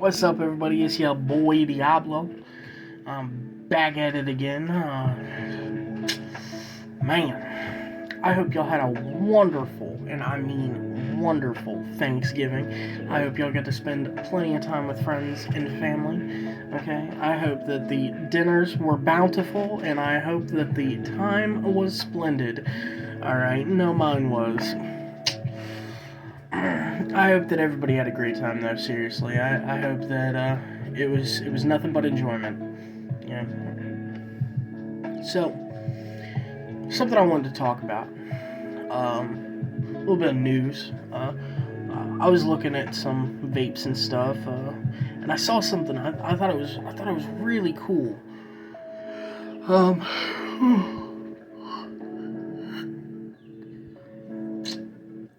What's up, everybody? It's your boy Diablo. I'm back at it again. Man, I hope y'all had a wonderful, and I mean wonderful, Thanksgiving. I hope y'all get to spend plenty of time with friends and family. Okay? I hope that the dinners were bountiful, and I hope that the time was splendid. Alright, no, mine was. I hope that everybody had a great time, though. Seriously, I hope that it was nothing but enjoyment. Yeah. So, something I wanted to talk about. A little bit of news. I was looking at some vapes and stuff, and I saw something. I thought it was really cool.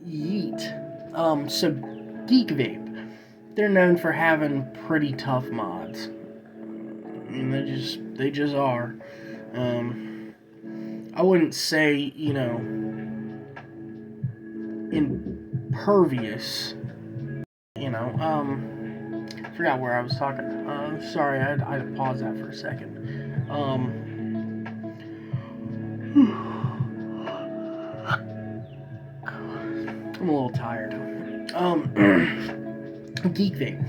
Yeet. So Geek Vape. They're known for having pretty tough mods. I mean, they just are. I wouldn't say, impervious. Forgot where I was talking. Sorry, I had to pause that for a second. I'm a little tired. Geek Vape,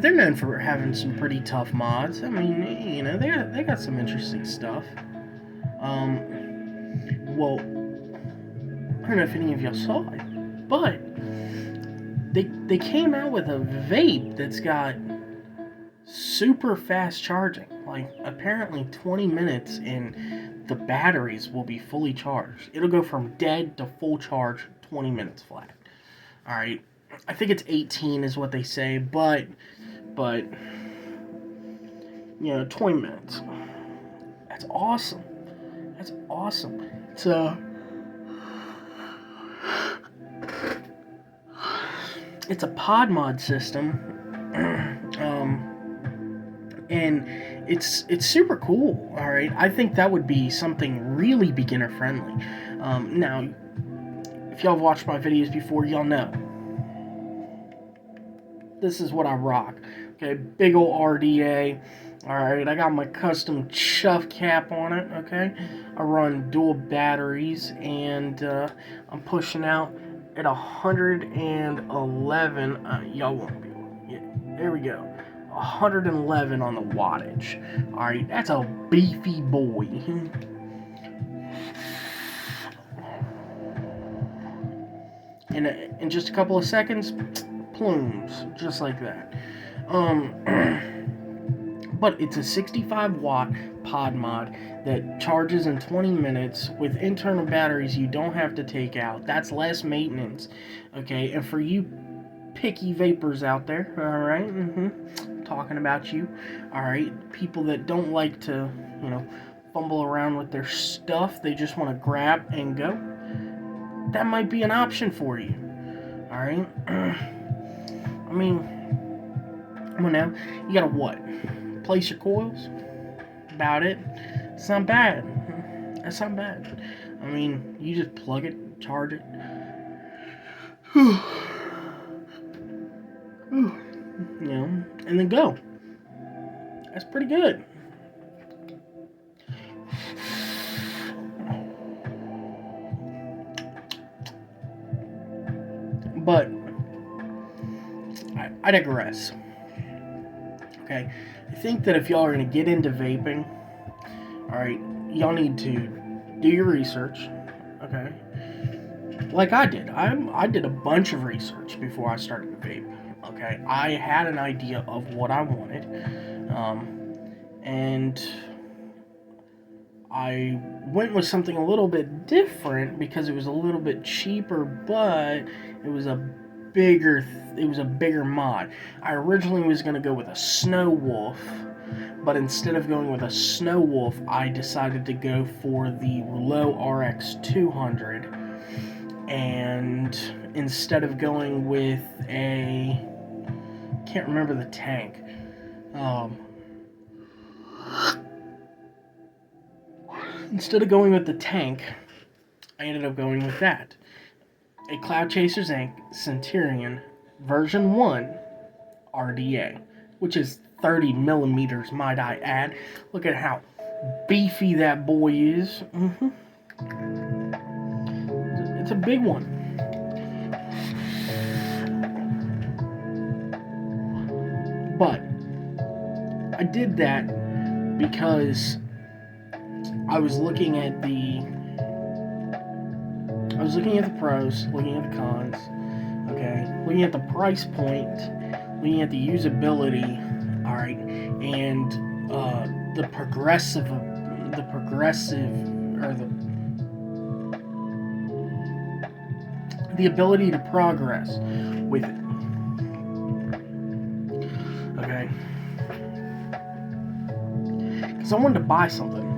they're known for having some pretty tough mods. I mean, they got some interesting stuff. Well, I don't know if any of y'all saw it, but they came out with a vape that's got super fast charging. Like, apparently 20 minutes and the batteries will be fully charged. It'll go from dead to full charge 20 minutes flat. Alright, I think it's 18 is what they say, but 20 minutes. That's awesome. That's awesome. It's a pod mod system, and it's super cool. All right, I think that would be something really beginner friendly. Now, if y'all have watched my videos before, y'all know this is what I rock. Okay, big ol' RDA. Alright, I got my custom chuff cap on it, okay? I run dual batteries, and I'm pushing out at 111. Y'all won't be able to get. There we go. 111 on the wattage. Alright, that's a beefy boy. And in just a couple of seconds, plumes, just like that. But it's a 65 watt pod mod that charges in 20 minutes with internal batteries you don't have to take out. That's less maintenance, okay? And for you picky vapors out there, all right, talking about you, all right, people that don't like to, fumble around with their stuff, they just want to grab and go. That might be an option for you, all right? I mean, come on now, you gotta what? Place your coils. About it. It's not bad. That's not bad. I mean, you just plug it, charge it. And then go. That's pretty good. But I digress. Okay, I think that if y'all are going to get into vaping, alright, y'all need to do your research, okay? Like I did. I did a bunch of research before I started to vape, okay? I had an idea of what I wanted, and I went with something a little bit different because it was a little bit cheaper, but it was a bigger mod. I originally was going to go with a Snow Wolf, but instead of going with a Snow Wolf, I decided to go for the Low RX 200, and instead of going with can't remember the tank, instead of going with the tank, I ended up going with that. A Cloud Chaser's Centurion version 1 RDA, which is 30 millimeters, might I add. Look at how beefy that boy is. It's a big one. But I did that because I was looking at the pros, looking at the cons, okay, looking at the price point, looking at the usability, all right, and the progressive or the ability to progress with it. Okay, because I wanted to buy something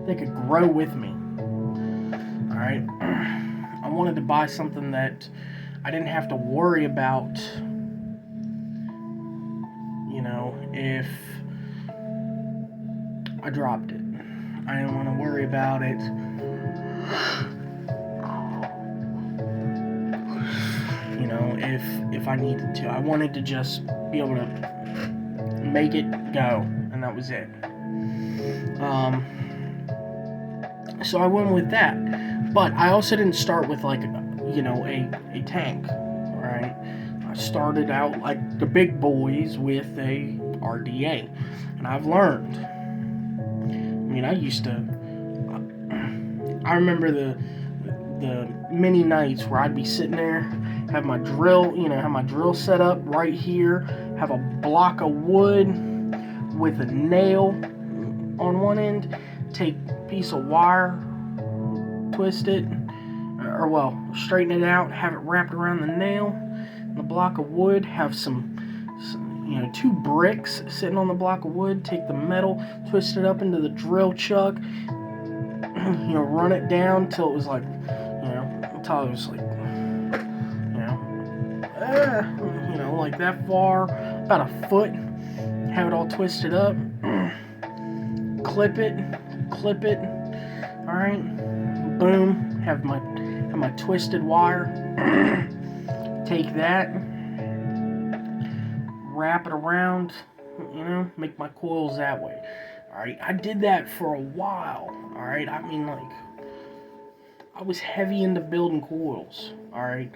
that could grow with me. All right, I wanted to buy something that I didn't have to worry about, if I dropped it. I didn't want to worry about it. If I needed to. I wanted to just be able to make it go, and that was it. So I went with that. But I also didn't start with like, a tank, right? I started out like the big boys with a RDA, and I've learned. I remember the many nights where I'd be sitting there, have my drill set up right here, have a block of wood with a nail on one end, take a piece of wire, twist it, straighten it out, have it wrapped around the nail, the block of wood, have some 2 bricks sitting on the block of wood, take the metal, twist it up into the drill chuck, run it down till it was like, until it was like, like that far, about a foot, have it all twisted up, clip it, all right, boom, have my twisted wire, take that, wrap it around, make my coils that way. Alright, I did that for a while. Alright, I was heavy into building coils. Alright,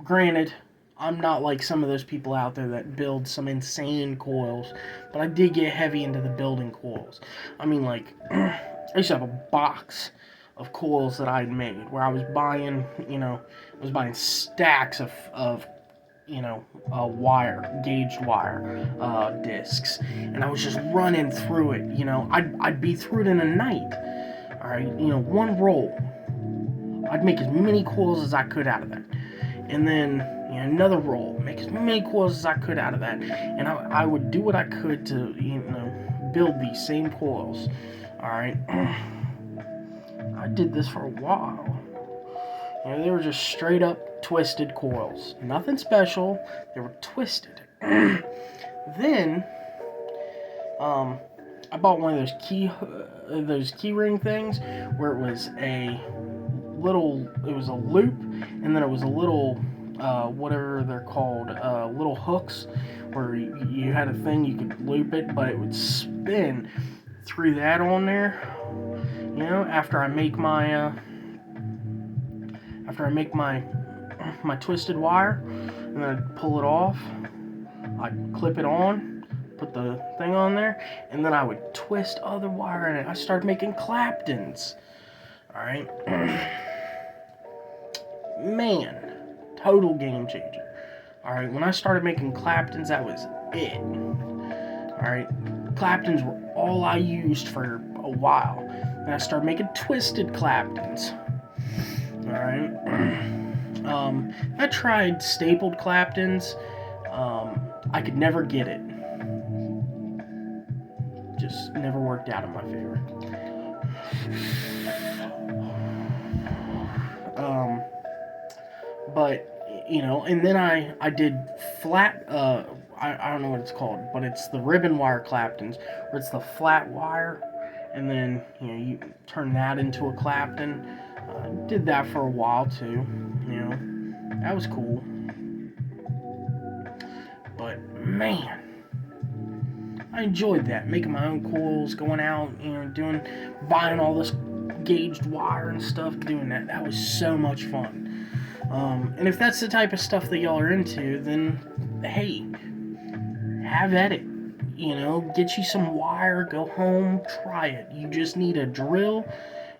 granted, I'm not like some of those people out there that build some insane coils, but I did get heavy into the building coils. I used to have a box of coils that I'd made where I was buying, stacks of gauged wire, discs, and I was just running through it. I'd be through it in a night. All right, one roll. I'd make as many coils as I could out of that, and then another roll, make as many coils as I could out of that, and I would do what I could to build these same coils. All right, I did this for a while. They were just straight up twisted coils. Nothing special. They were twisted. Then, I bought one of those key ring things where it was a loop, and then it was a little, whatever they're called, little hooks, where you had a thing you could loop it, but it would spin. Threw that on there. After I make my twisted wire, and then I'd pull it off, I'd clip it on, put the thing on there, and then I would twist other wire in it. I started making Claptons. Alright. Man, total game changer. Alright, when I started making Claptons, that was it. Alright, Claptons were all I used for a while. And I started making twisted Claptons. Alright. I tried stapled Claptons. I could never get it. Just never worked out in my favor. But and then I did flat. I don't know what it's called, but it's the ribbon wire Claptons, where it's the flat wire, and then you turn that into a Clapton. Did that for a while too. That was cool. man, I enjoyed that, making my own coils, going out, buying all this gauged wire and stuff, doing that. That was so much fun. And if that's the type of stuff that y'all are into, then hey, have at it. Get you some wire, go home, try it. You just need a drill,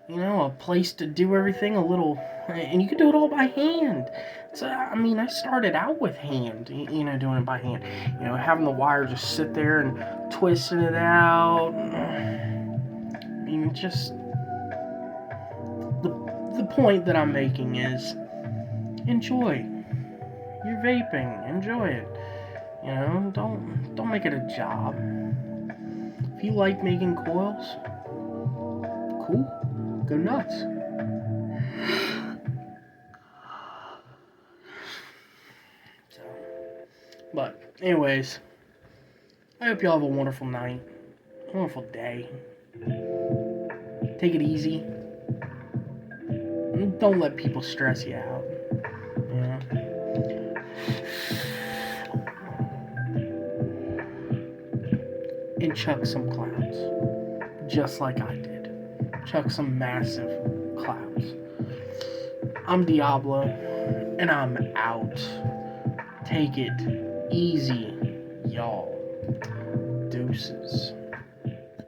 a place to do everything, and you can do it all by hand. So, I started out with hand, doing it by hand. Having the wire just sit there and twisting it out. Just the point that I'm making is enjoy. You're vaping, enjoy it. Don't make it a job. If you like making coils, cool, go nuts. But anyways, I hope y'all have a wonderful night, wonderful day. Take it easy. Don't let people stress you out. And chuck some clouds, just like I did. Chuck some massive clouds. I'm Diablo, and I'm out. Take it easy, y'all. Deuces.